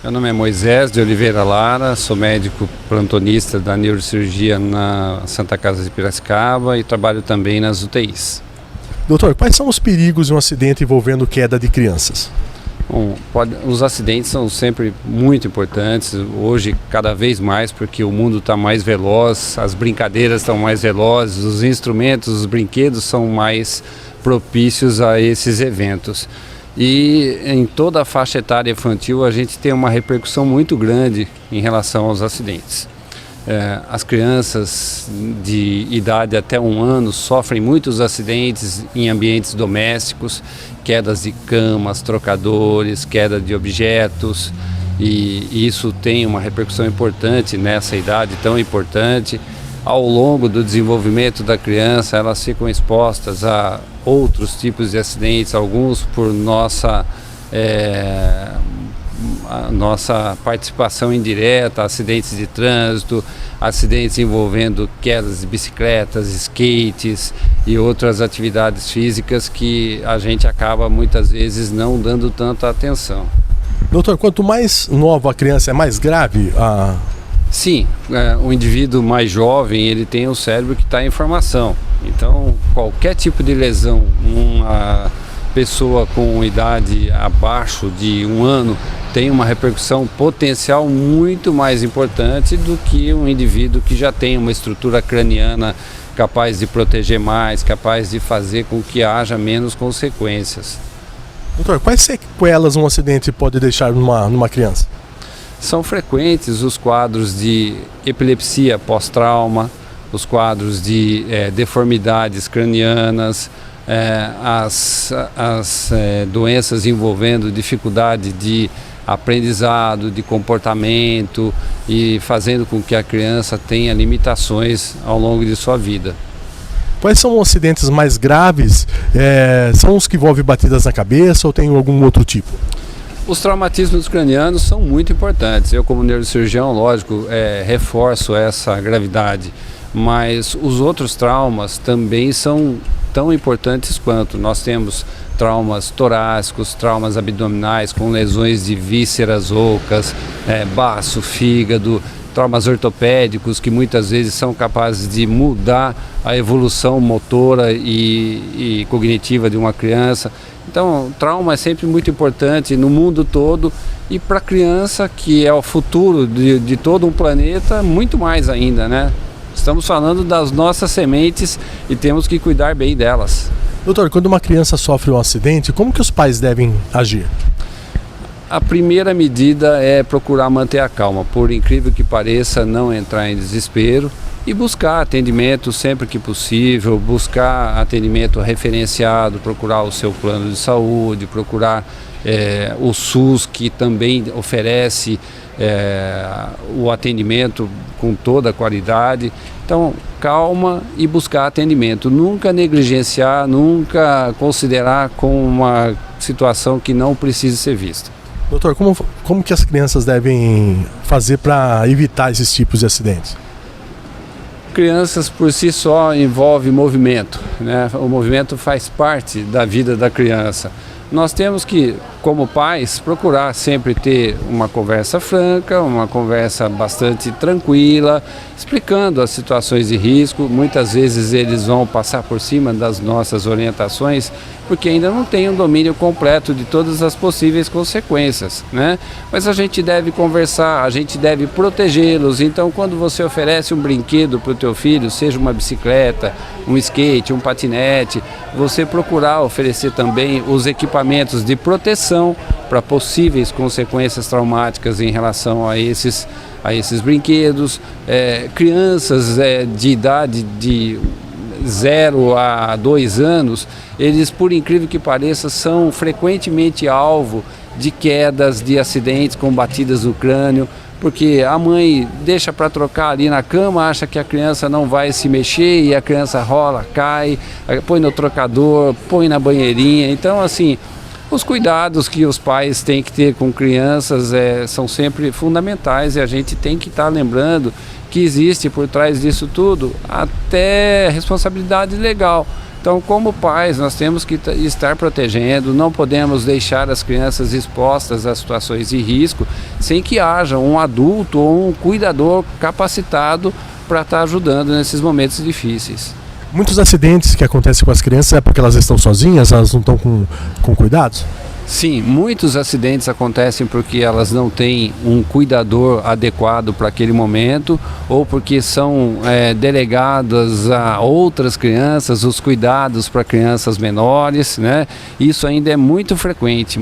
Meu nome é Moisés de Oliveira Lara, sou médico plantonista da neurocirurgia na Santa Casa de Piracicaba e trabalho também nas UTIs. Doutor, quais são os perigos de um acidente envolvendo queda de crianças? Bom, os acidentes são sempre muito importantes, hoje cada vez mais, porque o mundo está mais veloz, as brincadeiras estão mais velozes, os instrumentos, os brinquedos são mais propícios a esses eventos. E em toda a faixa etária infantil a gente tem uma repercussão muito grande em relação aos acidentes. As crianças de idade até 1 ano sofrem muitos acidentes em ambientes domésticos, quedas de camas, trocadores, queda de objetos, e isso tem uma repercussão importante nessa idade tão importante. Ao longo do desenvolvimento da criança, elas ficam expostas a outros tipos de acidentes, alguns por a nossa participação indireta, acidentes de trânsito, acidentes envolvendo quedas de bicicletas, skates e outras atividades físicas que a gente acaba muitas vezes não dando tanta atenção. Doutor, quanto mais nova a criança é mais grave Sim, o indivíduo mais jovem ele tem o cérebro que está em formação, então qualquer tipo de lesão, uma pessoa com idade abaixo de 1 ano tem uma repercussão potencial muito mais importante do que um indivíduo que já tem uma estrutura craniana capaz de proteger mais, capaz de fazer com que haja menos consequências. Doutor, quais sequelas um acidente pode deixar numa criança? São frequentes os quadros de epilepsia pós-trauma, os quadros de deformidades cranianas, as doenças envolvendo dificuldade de aprendizado, de comportamento e fazendo com que a criança tenha limitações ao longo de sua vida. Quais são os acidentes mais graves? São os que envolvem batidas na cabeça ou tem algum outro tipo? Os traumatismos cranianos são muito importantes. Eu, como neurocirurgião, lógico, reforço essa gravidade, mas os outros traumas também são tão importantes quanto. Nós temos traumas torácicos, traumas abdominais com lesões de vísceras ocas, baço, fígado, traumas ortopédicos que muitas vezes são capazes de mudar a evolução motora e cognitiva de uma criança. Então, o trauma é sempre muito importante no mundo todo e para a criança, que é o futuro de todo um planeta, muito mais ainda, né? Estamos falando das nossas sementes e temos que cuidar bem delas. Doutor, quando uma criança sofre um acidente, como que os pais devem agir? A primeira medida é procurar manter a calma, por incrível que pareça, não entrar em desespero e buscar atendimento sempre que possível, buscar atendimento referenciado, procurar o seu plano de saúde, procurar o SUS, que também oferece o atendimento com toda a qualidade. Então, calma e buscar atendimento, nunca negligenciar, nunca considerar como uma situação que não precisa ser vista. Doutor, como que as crianças devem fazer para evitar esses tipos de acidentes? Crianças por si só envolve movimento, né? O movimento faz parte da vida da criança. Nós temos que, como pais, procurar sempre ter uma conversa franca, uma conversa bastante tranquila, explicando as situações de risco. Muitas vezes eles vão passar por cima das nossas orientações, porque ainda não tem um domínio completo de todas as possíveis consequências, né? Mas a gente deve conversar, a gente deve protegê-los. Então, quando você oferece um brinquedo para o teu filho, seja uma bicicleta, um skate, um patinete, você procurar oferecer também os equipamentos de proteção para possíveis consequências traumáticas em relação a esses brinquedos. Crianças de idade de 0 a 2 anos, eles, por incrível que pareça, são frequentemente alvo de quedas, de acidentes com batidas no crânio, porque a mãe deixa para trocar ali na cama, acha que a criança não vai se mexer e a criança rola, cai, põe no trocador, põe na banheirinha. Então, assim, os cuidados que os pais têm que ter com crianças são sempre fundamentais, e a gente tem que estar lembrando que existe por trás disso tudo até responsabilidade legal. Então, como pais, nós temos que estar protegendo, não podemos deixar as crianças expostas a situações de risco sem que haja um adulto ou um cuidador capacitado para estar ajudando nesses momentos difíceis. Muitos acidentes que acontecem com as crianças é porque elas estão sozinhas, elas não estão com cuidados? Sim, muitos acidentes acontecem porque elas não têm um cuidador adequado para aquele momento ou porque são delegadas a outras crianças, os cuidados para crianças menores, né? Isso ainda é muito frequente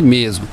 mesmo.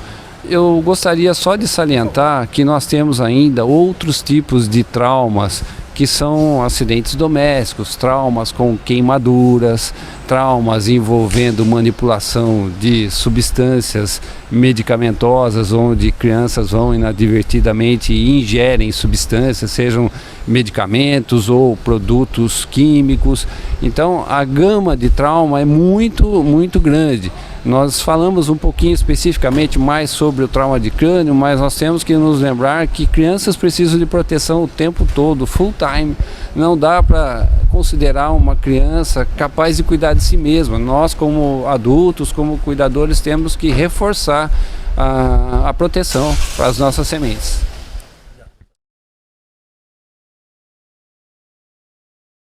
Eu gostaria só de salientar que nós temos ainda outros tipos de traumas que são acidentes domésticos, traumas com queimaduras, traumas envolvendo manipulação de substâncias medicamentosas, onde crianças vão inadvertidamente e ingerem substâncias, sejam medicamentos ou produtos químicos. Então, a gama de trauma é muito grande. Nós falamos um pouquinho especificamente mais sobre o trauma de crânio, mas nós temos que nos lembrar que crianças precisam de proteção o tempo todo, full time. Não dá para considerar uma criança capaz de cuidar de si mesma. Nós, como adultos, como cuidadores, temos que reforçar a proteção para as nossas sementes.